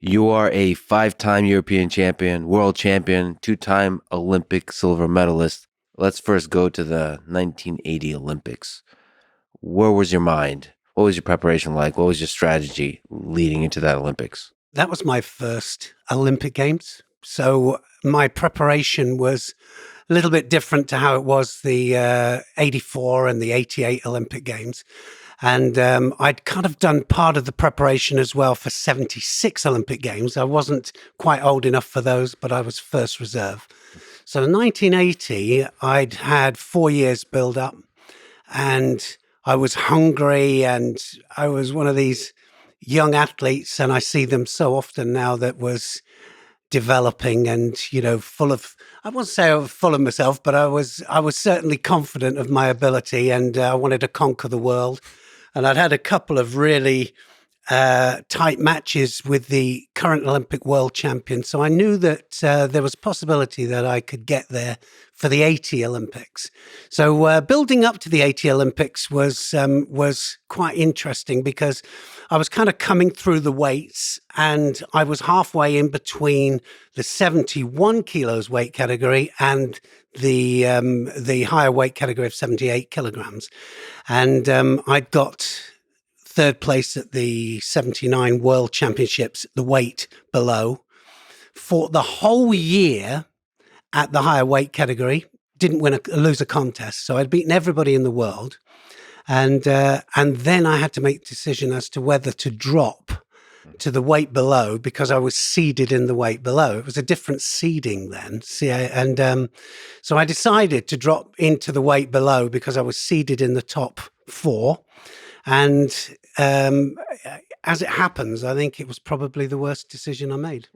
You are a 5-time European champion, world champion, 2-time Olympic silver medalist. Let's first go to the 1980 Olympics. Where was your mind? What was your preparation like? What was your strategy leading into that Olympics? That was my first Olympic Games. So my preparation was a little bit different to how it was the 84 and the 88 Olympic Games. And I'd kind of done part of the preparation as well for 76 Olympic Games. I wasn't quite old enough for those, but I was first reserve. So in 1980, I'd had 4 years build up, and I was hungry, and I was one of these young athletes, and I see them so often now, that was developing and, full of, I won't say I was full of myself, but I was certainly confident of my ability, and I wanted to conquer the world. And I'd had a couple of really tight matches with the current Olympic world champion. So I knew that there was a possibility that I could get there for the 80 Olympics. So building up to the 80 Olympics was quite interesting, because I was kind of coming through the weights, and I was halfway in between the 71 kilos weight category and the higher weight category of 78 kilograms. And I'd got third place at the 79 World Championships, the weight below. For the whole year at the higher weight category, didn't lose a contest. So I'd beaten everybody in the world. And then I had to make a decision as to whether to drop to the weight below, because I was seeded in the weight below. It was a different seeding then. So I decided to drop into the weight below because I was seeded in the top 4. And as it happens, I think it was probably the worst decision I made.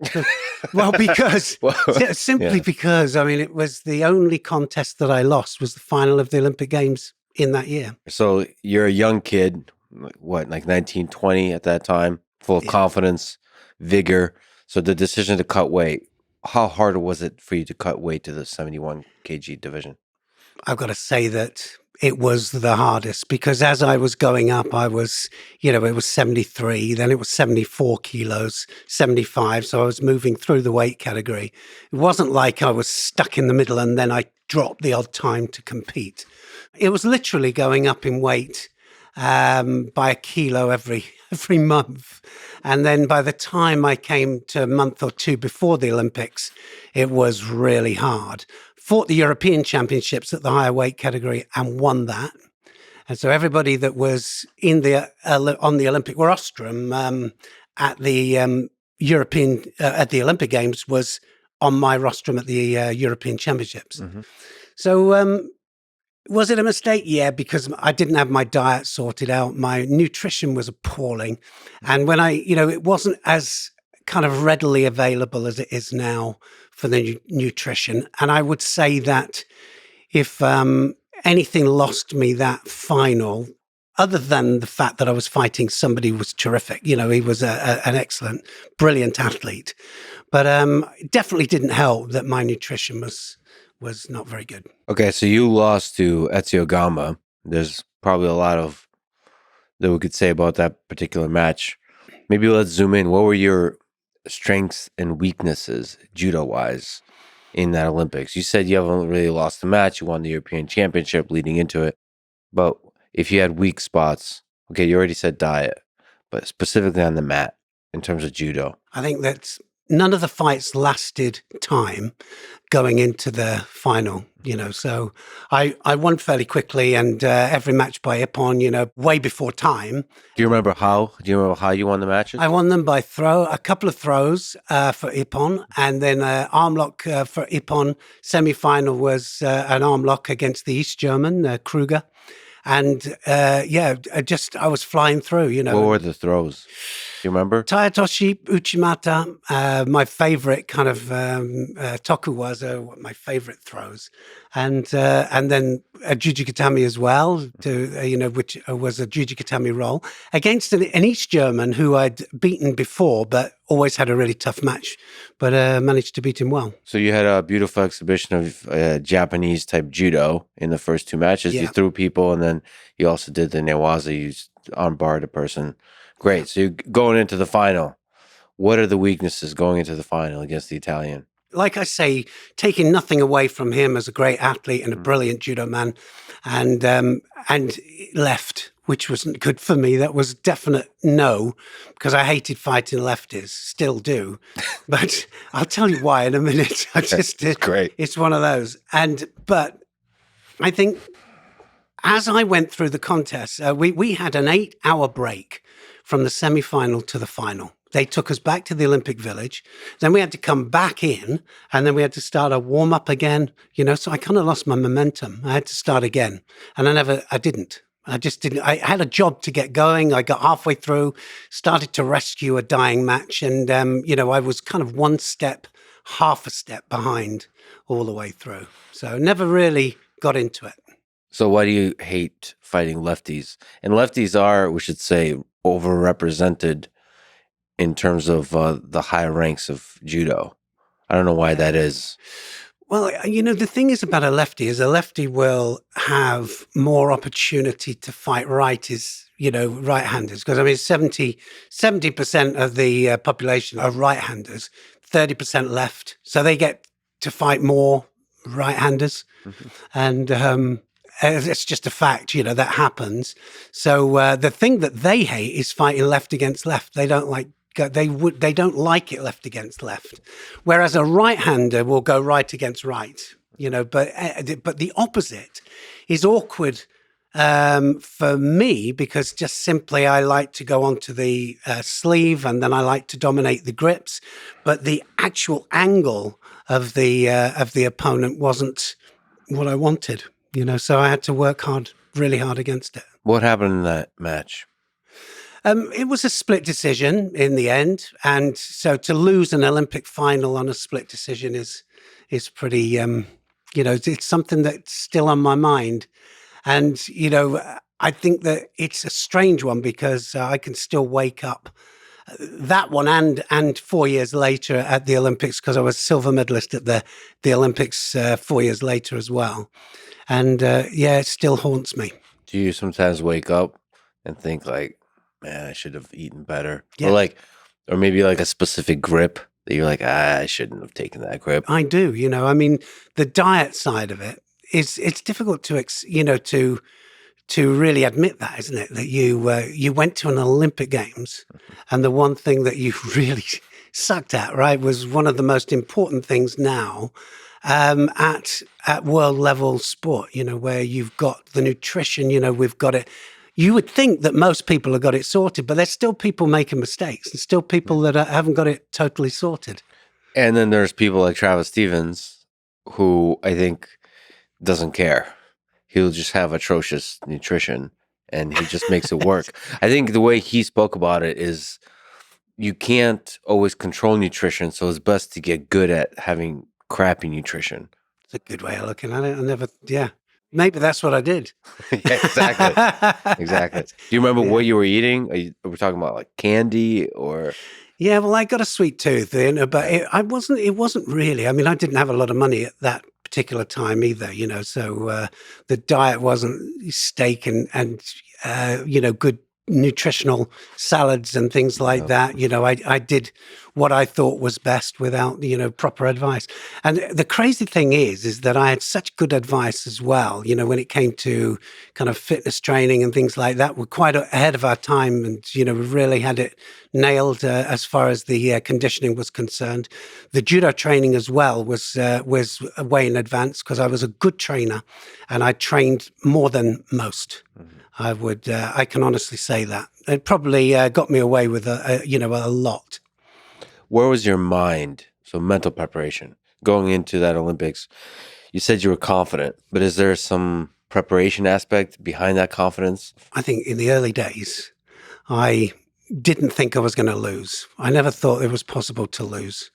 Well, because because, it was the only contest that I lost was the final of the Olympic Games in that year. So you're a young kid, like 19, 20 at that time, full of confidence, vigor. So the decision to cut weight, how hard was it for you to cut weight to the 71 kg division? I've got to say that it was the hardest, because as I was going up, I was, it was 73, then it was 74 kilos, 75. So I was moving through the weight category. It wasn't like I was stuck in the middle and then I dropped the odd time to compete. It was literally going up in weight by a kilo every month. And then by the time I came to a month or two before the Olympics, it was really hard. Fought the European Championships at the higher weight category and won that. And so everybody that was in the on the Olympic rostrum at the European at the Olympic Games was on my rostrum at the European Championships. Mm-hmm. So was it a mistake? Yeah, because I didn't have my diet sorted out. My nutrition was appalling. And when it wasn't as kind of readily available as it is now for the nutrition. And I would say that if anything lost me that final, other than the fact that I was fighting somebody who was terrific, he was an excellent, brilliant athlete. But it definitely didn't help that my nutrition was not very good. Okay, so you lost to Ezio Gama. There's probably a lot of that we could say about that particular match. Maybe let's zoom in. What were your strengths and weaknesses judo-wise in that Olympics? You said you haven't really lost a match. You won the European Championship leading into it. But if you had weak spots, okay, you already said diet, but specifically on the mat in terms of judo. I think that none of the fights lasted time going into the final, So I won fairly quickly, and every match by Ippon, way before time. Do you remember how? You won the matches? I won them by a couple of throws for Ippon, and then arm lock for Ippon. Semi-final was an arm lock against the East German, Kruger. And I was flying through, What were the throws? Do you remember? Tayatoshi, Uchimata, my favorite kind of tokuwaza, my favorite throws. And then a Jujikatami as well, which was a Jujikatami roll against an East German who I'd beaten before, but always had a really tough match, but managed to beat him well. So you had a beautiful exhibition of Japanese type judo in the first 2 matches. Yeah. You threw people, and then you also did the newaza. You armbarred a person. Great. Yeah. So you're going into the final. What are the weaknesses going into the final against the Italian? Like I say, taking nothing away from him as a great athlete and a brilliant judo man, and left, which wasn't good for me. That was definite no, because I hated fighting lefties, still do. But I'll tell you why in a minute. Great. It's one of those. But I think as I went through the contest, we had an 8-hour break from the semi-final to the final. They took us back to the Olympic Village. Then we had to come back in, and then we had to start a warm up again. So I kind of lost my momentum. I had to start again, and I didn't. I just didn't. I had a job to get going. I got halfway through, started to rescue a dying match, and I was kind of half a step behind all the way through. So never really got into it. So why do you hate fighting lefties? And lefties are, we should say, overrepresented in terms of the higher ranks of judo. I don't know why that is. Well, the thing is about a lefty will have more opportunity to fight right-handers. Because, 70% of the population are right-handers, 30% left. So they get to fight more right-handers. Mm-hmm. And it's just a fact, that happens. So the thing that they hate is fighting left against left. They don't like They don't like it left against left, whereas a right-hander will go right against right. But the opposite is awkward for me, because just simply I like to go onto the sleeve, and then I like to dominate the grips. But the actual angle of the opponent wasn't what I wanted. So I had to work really hard against it. What happened in that match? It was a split decision in the end, and so to lose an Olympic final on a split decision is pretty, it's something that's still on my mind. And I think that it's a strange one, because I can still wake up that one and 4 years later at the Olympics, because I was silver medalist at the Olympics 4 years later as well, and it still haunts me. Do you sometimes wake up and think like, man, I should have eaten better? Yeah. Or maybe like a specific grip that you're like, I shouldn't have taken that grip. I do. The diet side of it it's difficult to really admit that, isn't it? That you went to an Olympic Games, and the one thing that you really sucked at, right, was one of the most important things now at world level sport. Where you've got the nutrition. We've got it. You would think that most people have got it sorted, but there's still people making mistakes, and still people that haven't got it totally sorted. And then there's people like Travis Stevens, who I think doesn't care. He'll just have atrocious nutrition, and he just makes it work. I think the way he spoke about it is you can't always control nutrition, so it's best to get good at having crappy nutrition. It's a good way of looking at it. Maybe that's what I did. Yeah, exactly. Do you remember what you were eating? Are we talking about like candy or? Yeah, well, I got a sweet tooth, but it wasn't really. I didn't have a lot of money at that particular time either, so the diet wasn't steak and good nutritional salads and things like that. I did what I thought was best without, proper advice. And the crazy thing is that I had such good advice as well, when it came to kind of fitness training and things like that. We're quite ahead of our time, and, we really had it nailed as far as the conditioning was concerned. The judo training as well was way in advance, because I was a good trainer and I trained more than most. Mm-hmm. I can honestly say that. It probably got me away with a lot. Where was your mind? So mental preparation going into that Olympics. You said you were confident, but is there some preparation aspect behind that confidence? I think in the early days, I didn't think I was going to lose. I never thought it was possible to lose.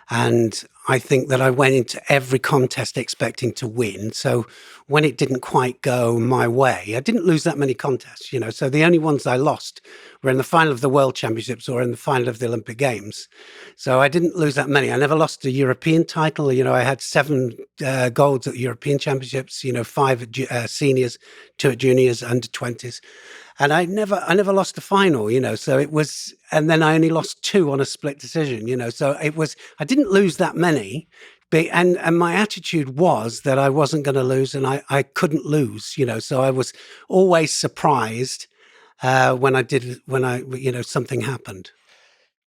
And I think that I went into every contest expecting to win. So when it didn't quite go my way, I didn't lose that many contests, so the only ones I lost were in the final of the World Championships or in the final of the Olympic Games. So I didn't lose that many. I never lost a European title. I had 7 golds at the European Championships, 5 at seniors, 2 at juniors, under 20s. And I never lost a final, so it was, and then I only lost 2 on a split decision, so it was, I didn't lose that many, and my attitude was that I wasn't going to lose and I couldn't lose, so I was always surprised when something happened.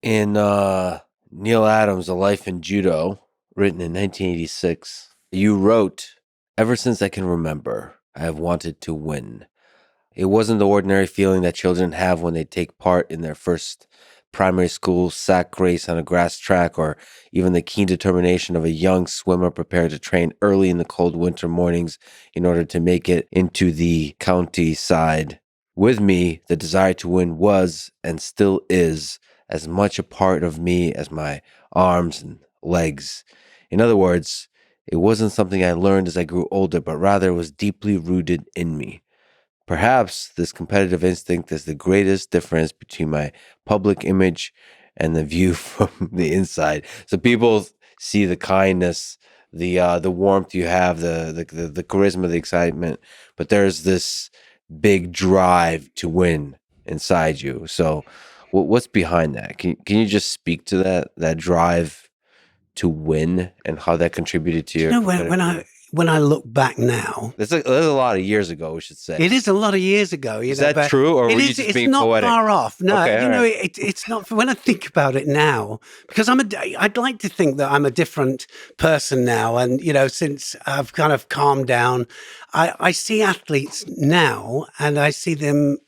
In Neil Adams' A Life in Judo, written in 1986, you wrote, "Ever since I can remember, I have wanted to win. It wasn't the ordinary feeling that children have when they take part in their first primary school sack race on a grass track, or even the keen determination of a young swimmer prepared to train early in the cold winter mornings in order to make it into the county side. With me, the desire to win was, and still is, as much a part of me as my arms and legs. In other words, it wasn't something I learned as I grew older, but rather it was deeply rooted in me. Perhaps this competitive instinct is the greatest difference between my public image and the view from the inside." So people see the kindness, the warmth you have, the charisma, the excitement, but there's this big drive to win inside you. So what's behind that? Can you just speak to that drive to win and how that contributed to your When I look back now, there's a lot of years ago, we should say. It is a lot of years ago. Is that true, or were you just being poetic? It's not far off. No, Okay, it's not. When I think about it now, because I'd like to think that I'm a different person now, and since I've kind of calmed down, I see athletes now, and I see them.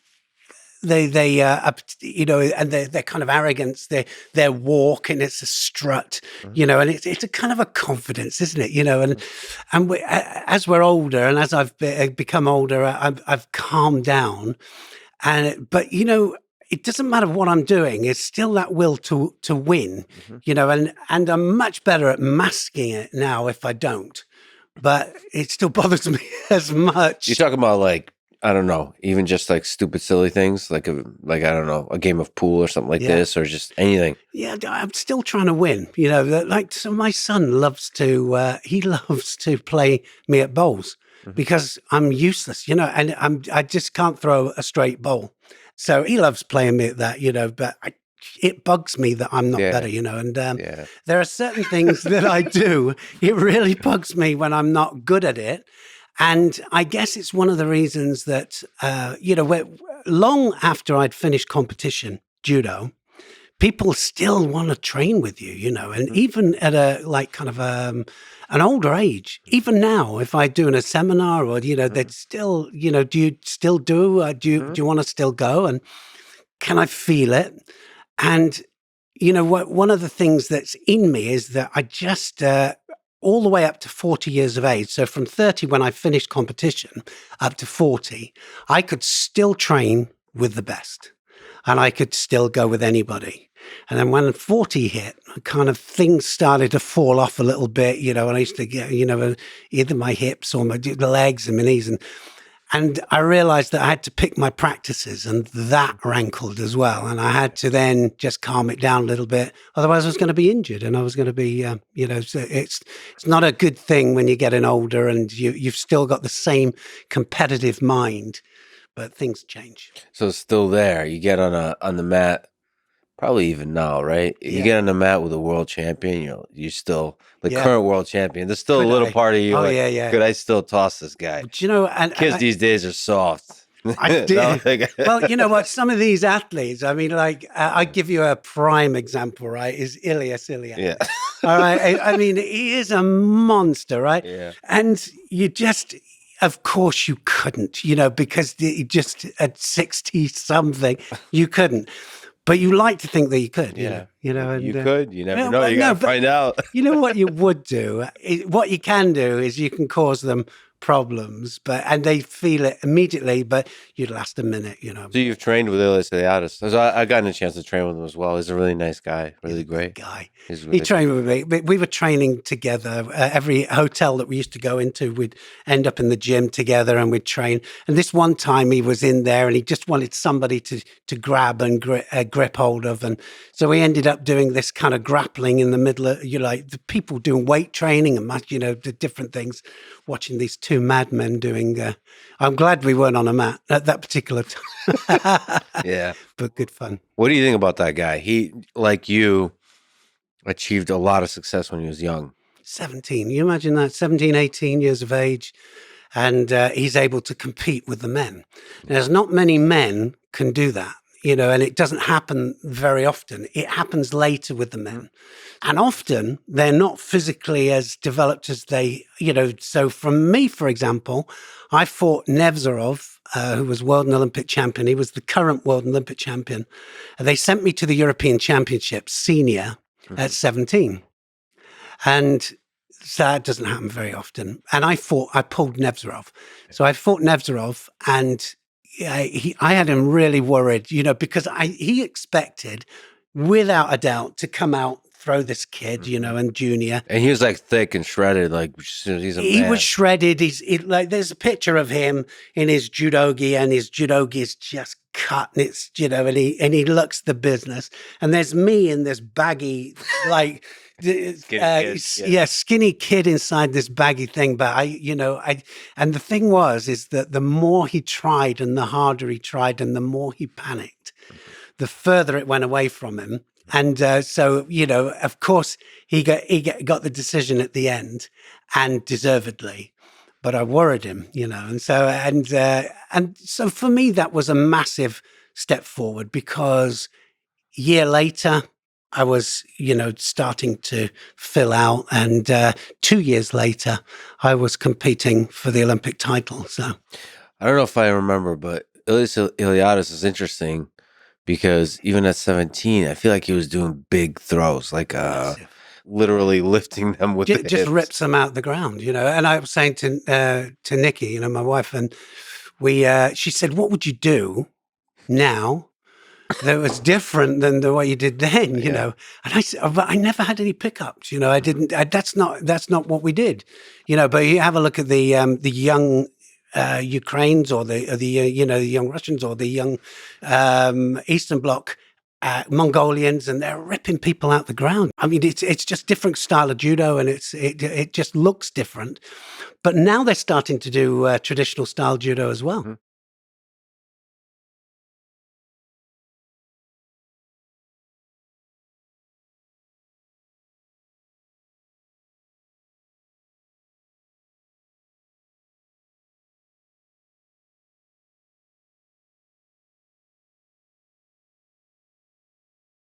And their kind of arrogance, their walk, and it's a strut, and it's a kind of a confidence, isn't it? And as we're older, and as I've become older, I've calmed down, but it doesn't matter what I'm doing; it's still that will to win, and I'm much better at masking it now if I don't, but it still bothers me as much. You're talking about I don't know, even just stupid, silly things, I don't know, a game of pool or something like this, or just anything. Yeah, I'm still trying to win. So my son loves to play me at bowls because I'm useless, and I just can't throw a straight bowl. So he loves playing me at that, but it bugs me that I'm not better, and there are certain things that I do. It really bugs me when I'm not good at it. And I guess it's one of the reasons that, long after I'd finished competition, judo, people still want to train with you, and even at an older age, even now, if I do in a seminar or, they'd still, do you still do you want to still go? And can I feel it? And, one of the things that's in me is that I just, all the way up to 40 years of age. So from 30, when I finished competition, up to 40, I could still train with the best and I could still go with anybody. And then when 40 hit, kind of things started to fall off a little bit, and I used to get, either my hips or my legs and my knees. And I realized that I had to pick my practices, and that rankled as well. And I had to then just calm it down a little bit. Otherwise, I was going to be injured, and I was going to be, so it's not a good thing when you're getting older and you've still got the same competitive mind, but things change. So it's still there. You get on the mat, probably even now, right? Yeah. You get on the mat with a world champion, you're still the current world champion. There's still a little part of you. Could I still toss this guy? But, and kids these days are soft. I did. Well, you know what? Some of these athletes, I mean, I give you a prime example, right? Is Ilias. Yeah. All right. I mean, he is a monster, right? Yeah. And you just, of course you couldn't, because you just at 60 something, you couldn't. But you like to think that you could, and, you could. You never know. You got to find out. You know what you would do? What you can do is you can cause them problems, and they feel it immediately, but you'd last a minute, So you've trained with Elias Eliadis. So I gotten a chance to train with him as well. He's a really nice guy, really great guy. He's He trained with me. We were training together. Every hotel that we used to go into, we'd end up in the gym together and we'd train. And this one time he was in there and he just wanted somebody to grab and grip hold of. And so we ended up doing this kind of grappling in the middle of, the people doing weight training and, the different things, watching these two madmen doing. I'm glad we weren't on a mat at that particular time. Yeah. But good fun. What do you think about that guy? He, like you, achieved a lot of success when he was young. 17. You imagine that? 17, 18 years of age. And he's able to compete with the men. There's not many men can do that, and it doesn't happen very often. It happens later with the men. And often they're not physically as developed as they, So from me, for example, I fought Nevzorov, who was world and Olympic champion. He was the current world and Olympic champion. And they sent me to the European Championships senior at 17. And so that doesn't happen very often. And I pulled Nevzorov. So I fought Nevzorov and I had him really worried, because he expected, without a doubt, to come out, throw this kid, and junior. And he was like thick and shredded, like he's a man. He was shredded. There's a picture of him in his judogi, and his judogi is just cut, and it's, and he looks the business. And there's me in this baggy, like, skinny kid inside this baggy thing. But and the thing is that the more he tried and the harder he tried and the more he panicked, the further it went away from him. And so, of course, he got the decision at the end, and deservedly. But I worried him, and so for me that was a massive step forward, because a year later I was, starting to fill out, and 2 years later I was competing for the Olympic title. So I don't know if I remember, but Elias Eliadis is interesting. Because even at 17, I feel like he was doing big throws, like literally lifting them with the just hips. rips them out of the ground, And I was saying to Nikki, my wife, and she said, "What would you do now that was different than what you did then?" And I said, "But I never had any pickups, I didn't. That's not what we did, But you have a look at the young." Ukrainians or the young Russians or the young Eastern Bloc Mongolians, and they're ripping people out the ground. I mean, it's just different style of judo, and it just looks different. But now they're starting to do traditional style judo as well.